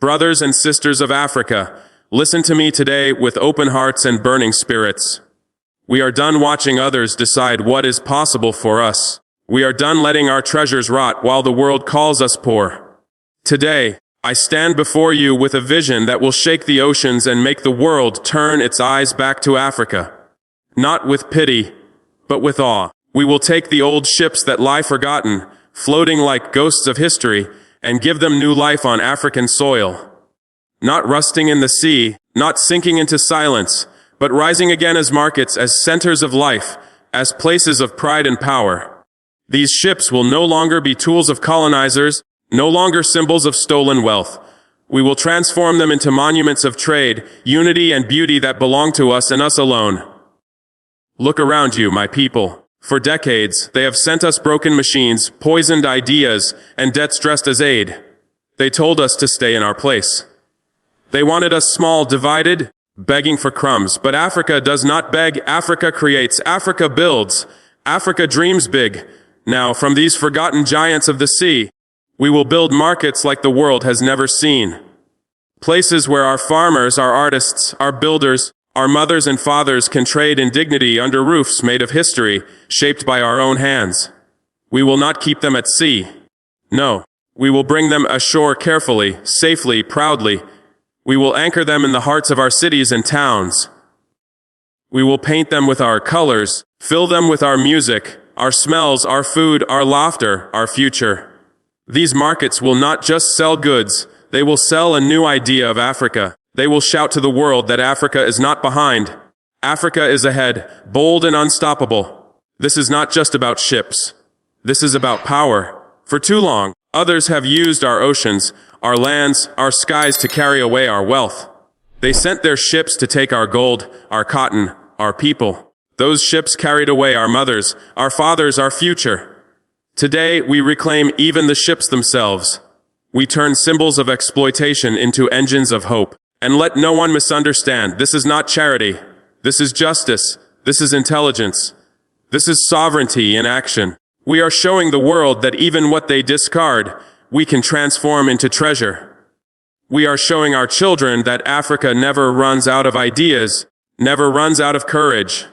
Brothers and sisters of Africa, listen to me today with open hearts and burning spirits. We are done watching others decide what is possible for us. We are done letting our treasures rot while the world calls us poor. Today, I stand before you with a vision that will shake the oceans and make the world turn its eyes back to Africa. Not with pity, but with awe. We will take the old ships that lie forgotten, floating like ghosts of history, and give them new life on African soil. Not rusting in the sea, not sinking into silence, but rising again as markets, as centers of life, as places of pride and power. These ships will no longer be tools of colonizers, no longer symbols of stolen wealth. We will transform them into monuments of trade, unity and beauty that belong to us and us alone. Look around you, my people. For decades, they have sent us broken machines, poisoned ideas, and debts dressed as aid. They told us to stay in our place. They wanted us small, divided, begging for crumbs. But Africa does not beg, Africa creates, Africa builds, Africa dreams big. Now, from these forgotten giants of the sea, we will build markets like the world has never seen. Places where our farmers, our artists, our builders, our mothers and fathers can trade in dignity under roofs made of history, shaped by our own hands. We will not keep them at sea. No, we will bring them ashore carefully, safely, proudly. We will anchor them in the hearts of our cities and towns. We will paint them with our colors, fill them with our music, our smells, our food, our laughter, our future. These markets will not just sell goods, they will sell a new idea of Africa. They will shout to the world that Africa is not behind. Africa is ahead, bold and unstoppable. This is not just about ships. This is about power. For too long, others have used our oceans, our lands, our skies to carry away our wealth. They sent their ships to take our gold, our cotton, our people. Those ships carried away our mothers, our fathers, our future. Today, we reclaim even the ships themselves. We turn symbols of exploitation into engines of hope. And let no one misunderstand, this is not charity. This is justice. This is intelligence. This is sovereignty in action. We are showing the world that even what they discard, we can transform into treasure. We are showing our children that Africa never runs out of ideas, never runs out of courage.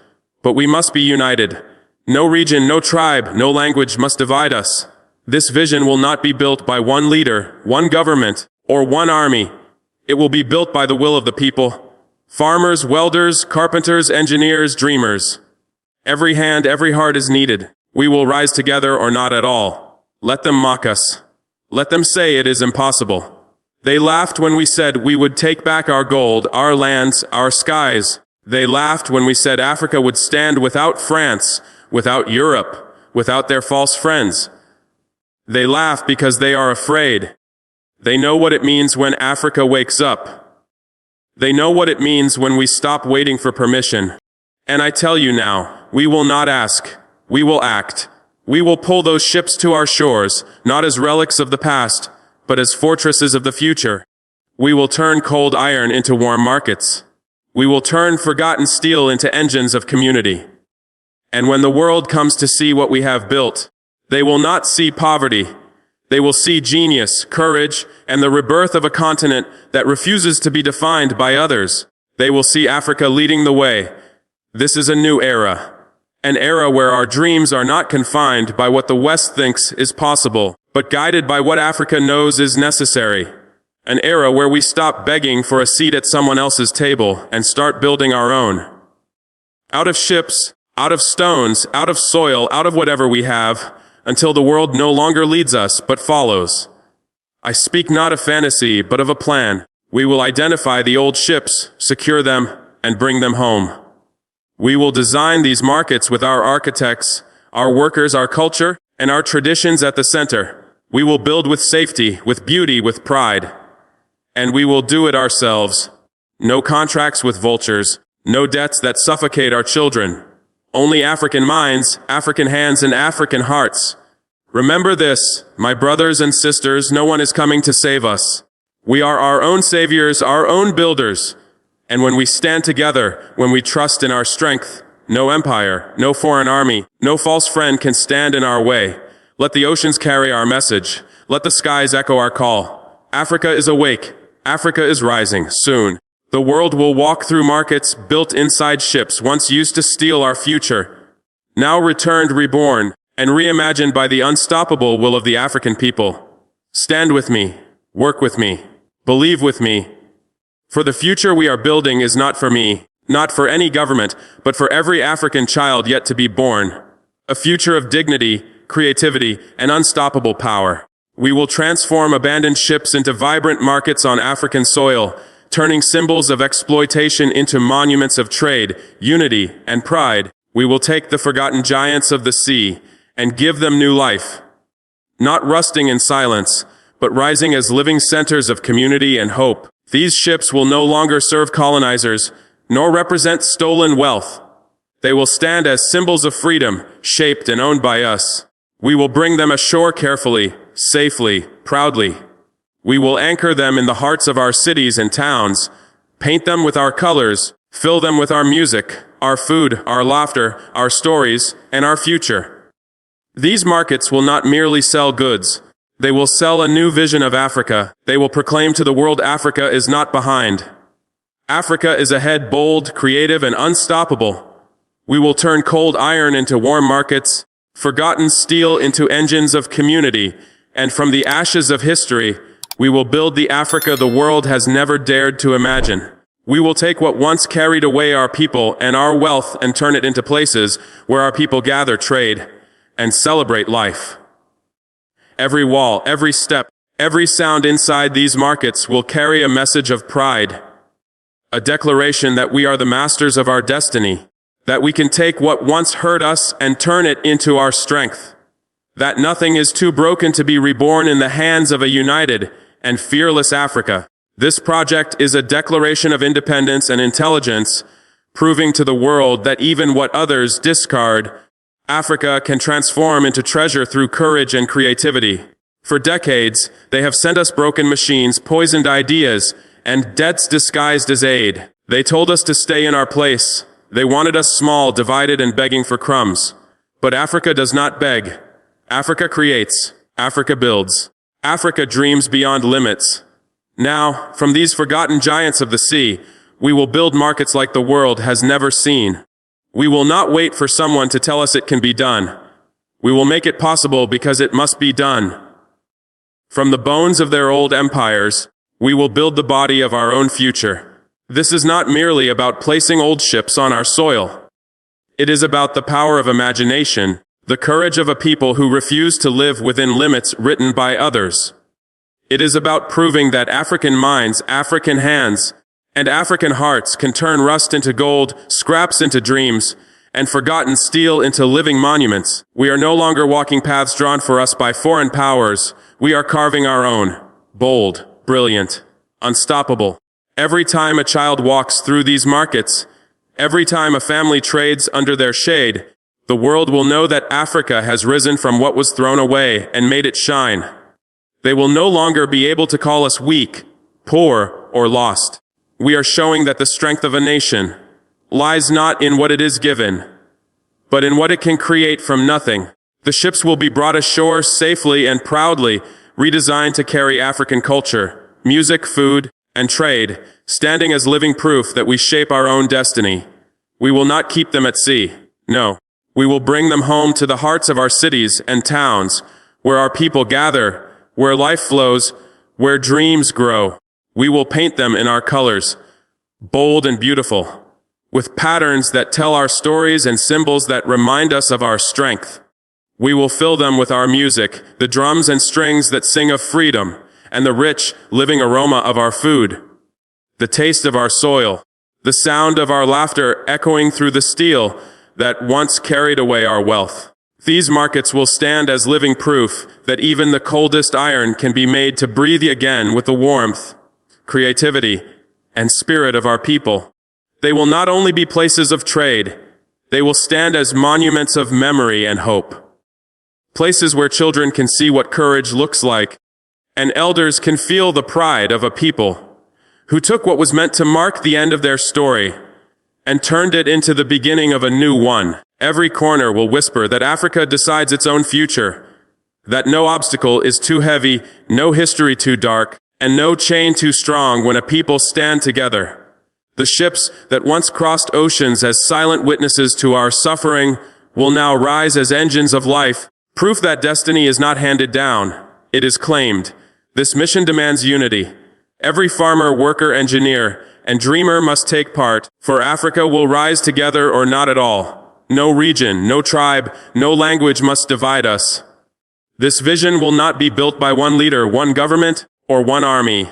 But we must be united. No region, no tribe, no language must divide us. This vision will not be built by one leader, one government, or one army. It will be built by the will of the people. Farmers, welders, carpenters, engineers, dreamers. Every hand, every heart is needed. We will rise together or not at all. Let them mock us. Let them say it is impossible. They laughed when we said we would take back our gold, our lands, our skies. They laughed when we said Africa would stand without France, without Europe, without their false friends. They laugh because they are afraid. They know what it means when Africa wakes up. They know what it means when we stop waiting for permission. And I tell you now, we will not ask. We will act. We will pull those ships to our shores, not as relics of the past, but as fortresses of the future. We will turn cold iron into warm markets. We will turn forgotten steel into engines of community. And when the world comes to see what we have built, they will not see poverty. They will see genius, courage, and the rebirth of a continent that refuses to be defined by others. They will see Africa leading the way. This is a new era. An era where our dreams are not confined by what the West thinks is possible, but guided by what Africa knows is necessary. An era where we stop begging for a seat at someone else's table and start building our own. Out of ships, out of stones, out of soil, out of whatever we have, until the world no longer leads us, but follows. I speak not of fantasy, but of a plan. We will identify the old ships, secure them, and bring them home. We will design these markets with our architects, our workers, our culture, and our traditions at the center. We will build with safety, with beauty, with pride. And we will do it ourselves. No contracts with vultures, no debts that suffocate our children. Only African minds, African hands, and African hearts. Remember this, my brothers and sisters, no one is coming to save us. We are our own saviors, our own builders. And when we stand together, when we trust in our strength, no empire, no foreign army, no false friend can stand in our way. Let the oceans carry our message. Let the skies echo our call. Africa is awake. Africa is rising, soon. The world will walk through markets built inside ships once used to steal our future, now returned reborn, and reimagined by the unstoppable will of the African people. Stand with me, work with me, believe with me. For the future we are building is not for me, not for any government, but for every African child yet to be born. A future of dignity, creativity, and unstoppable power. We will transform abandoned ships into vibrant markets on African soil, turning symbols of exploitation into monuments of trade, unity, and pride. We will take the forgotten giants of the sea and give them new life. Not rusting in silence, but rising as living centers of community and hope. These ships will no longer serve colonizers, nor represent stolen wealth. They will stand as symbols of freedom, shaped and owned by us. We will bring them ashore carefully, safely, proudly. We will anchor them in the hearts of our cities and towns, paint them with our colors, fill them with our music, our food, our laughter, our stories, and our future. These markets will not merely sell goods. They will sell a new vision of Africa. They will proclaim to the world Africa is not behind. Africa is ahead, bold, creative, and unstoppable. We will turn cold iron into warm markets, forgotten steel into engines of community, and from the ashes of history, we will build the Africa the world has never dared to imagine. We will take what once carried away our people and our wealth and turn it into places where our people gather, trade, and celebrate life. Every wall, every step, every sound inside these markets will carry a message of pride, a declaration that we are the masters of our destiny, that we can take what once hurt us and turn it into our strength, that nothing is too broken to be reborn in the hands of a united and fearless Africa. This project is a declaration of independence and intelligence, proving to the world that even what others discard, Africa can transform into treasure through courage and creativity. For decades, they have sent us broken machines, poisoned ideas, and debts disguised as aid. They told us to stay in our place. They wanted us small, divided, and begging for crumbs. But Africa does not beg. Africa creates. Africa builds. Africa dreams beyond limits. Now, from these forgotten giants of the sea, we will build markets like the world has never seen. We will not wait for someone to tell us it can be done. We will make it possible because it must be done. From the bones of their old empires, we will build the body of our own future. This is not merely about placing old ships on our soil. It is about the power of imagination, the courage of a people who refuse to live within limits written by others. It is about proving that African minds, African hands, and African hearts can turn rust into gold, scraps into dreams, and forgotten steel into living monuments. We are no longer walking paths drawn for us by foreign powers. We are carving our own. Bold, brilliant, unstoppable. Every time a child walks through these markets, every time a family trades under their shade, the world will know that Africa has risen from what was thrown away and made it shine. They will no longer be able to call us weak, poor, or lost. We are showing that the strength of a nation lies not in what it is given, but in what it can create from nothing. The ships will be brought ashore safely and proudly, redesigned to carry African culture, music, food, and trade, standing as living proof that we shape our own destiny. We will not keep them at sea. No, we will bring them home to the hearts of our cities and towns, where our people gather, where life flows, where dreams grow. We will paint them in our colors, bold and beautiful, with patterns that tell our stories and symbols that remind us of our strength. We will fill them with our music, the drums and strings that sing of freedom, and the rich, living aroma of our food, the taste of our soil, the sound of our laughter echoing through the steel that once carried away our wealth. These markets will stand as living proof that even the coldest iron can be made to breathe again with the warmth, creativity, and spirit of our people. They will not only be places of trade, they will stand as monuments of memory and hope. Places where children can see what courage looks like, and elders can feel the pride of a people who took what was meant to mark the end of their story and turned it into the beginning of a new one. Every corner will whisper that Africa decides its own future, that no obstacle is too heavy, no history too dark, and no chain too strong when a people stand together. The ships that once crossed oceans as silent witnesses to our suffering will now rise as engines of life, proof that destiny is not handed down, it is claimed. This mission demands unity. Every farmer, worker, engineer, and dreamer must take part, for Africa will rise together or not at all. No region, no tribe, no language must divide us. This vision will not be built by one leader, one government, or one army.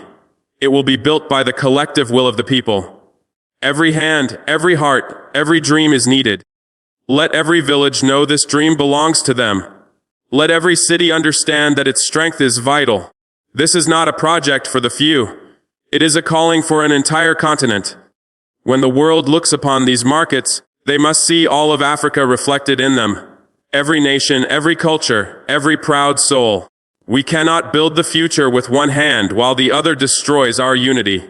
It will be built by the collective will of the people. Every hand, every heart, every dream is needed. Let every village know this dream belongs to them. Let every city understand that its strength is vital. This is not a project for the few. It is a calling for an entire continent. When the world looks upon these markets, they must see all of Africa reflected in them. Every nation, every culture, every proud soul. We cannot build the future with one hand while the other destroys our unity.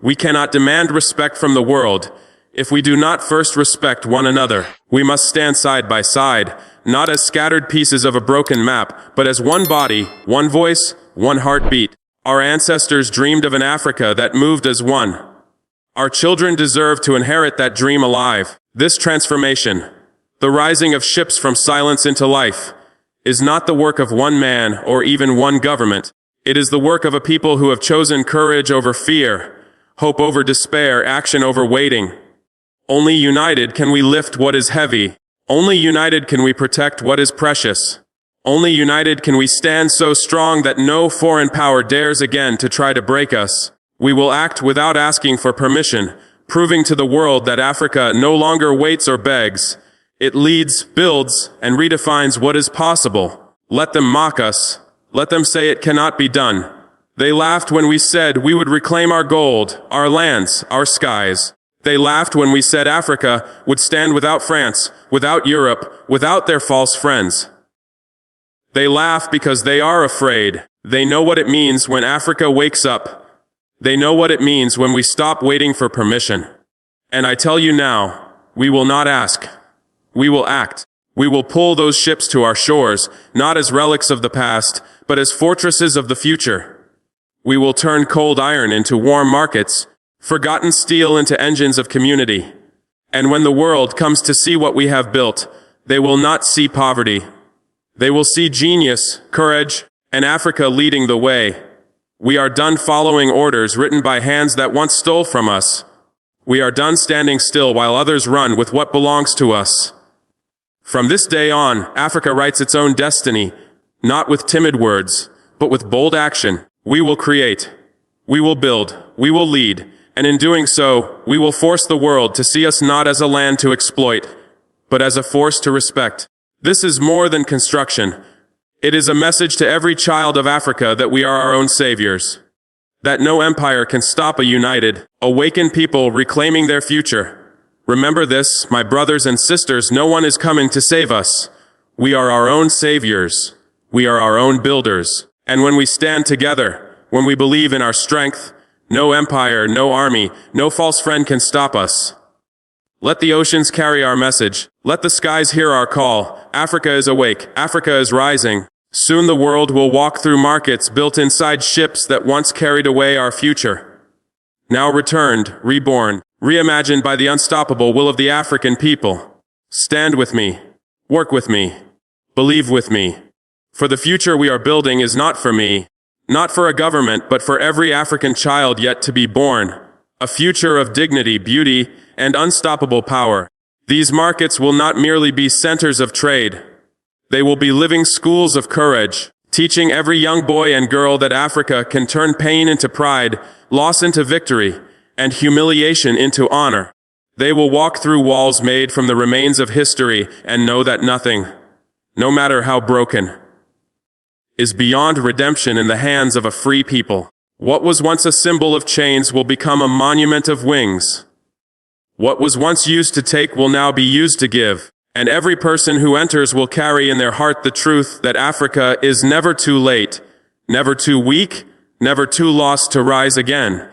We cannot demand respect from the world if we do not first respect one another. We must stand side by side, not as scattered pieces of a broken map, but as one body, one voice, one heartbeat. Our ancestors dreamed of an Africa that moved as one. Our children deserve to inherit that dream alive. This transformation, the rising of ships from silence into life, is not the work of one man or even one government. It is the work of a people who have chosen courage over fear, hope over despair, action over waiting. Only united can we lift what is heavy. Only united can we protect what is precious. Only united can we stand so strong that no foreign power dares again to try to break us. We will act without asking for permission, proving to the world that Africa no longer waits or begs. It leads, builds, and redefines what is possible. Let them mock us. Let them say it cannot be done. They laughed when we said we would reclaim our gold, our lands, our skies. They laughed when we said Africa would stand without France, without Europe, without their false friends. They laugh because they are afraid. They know what it means when Africa wakes up. They know what it means when we stop waiting for permission. And I tell you now, we will not ask. We will act. We will pull those ships to our shores, not as relics of the past, but as fortresses of the future. We will turn cold iron into warm markets, forgotten steel into engines of community. And when the world comes to see what we have built, they will not see poverty. They will see genius, courage, and Africa leading the way. We are done following orders written by hands that once stole from us. We are done standing still while others run with what belongs to us. From this day on, Africa writes its own destiny, not with timid words, but with bold action. We will create. We will build. We will lead. And in doing so, we will force the world to see us not as a land to exploit, but as a force to respect. This is more than construction. It is a message to every child of Africa that we are our own saviors. That no empire can stop a united, awakened people reclaiming their future. Remember this, my brothers and sisters, no one is coming to save us. We are our own saviors. We are our own builders. And when we stand together, when we believe in our strength, no empire, no army, no false friend can stop us. Let the oceans carry our message. Let the skies hear our call. Africa is awake. Africa is rising. Soon the world will walk through markets built inside ships that once carried away our future. Now returned, reborn, reimagined by the unstoppable will of the African people. Stand with me. Work with me. Believe with me. For the future we are building is not for me, not for a government, but for every African child yet to be born. A future of dignity, beauty, and unstoppable power. These markets will not merely be centers of trade. They will be living schools of courage, teaching every young boy and girl that Africa can turn pain into pride, loss into victory, and humiliation into honor. They will walk through walls made from the remains of history and know that nothing, no matter how broken, is beyond redemption in the hands of a free people. What was once a symbol of chains will become a monument of wings. What was once used to take will now be used to give, and every person who enters will carry in their heart the truth that Africa is never too late, never too weak, never too lost to rise again.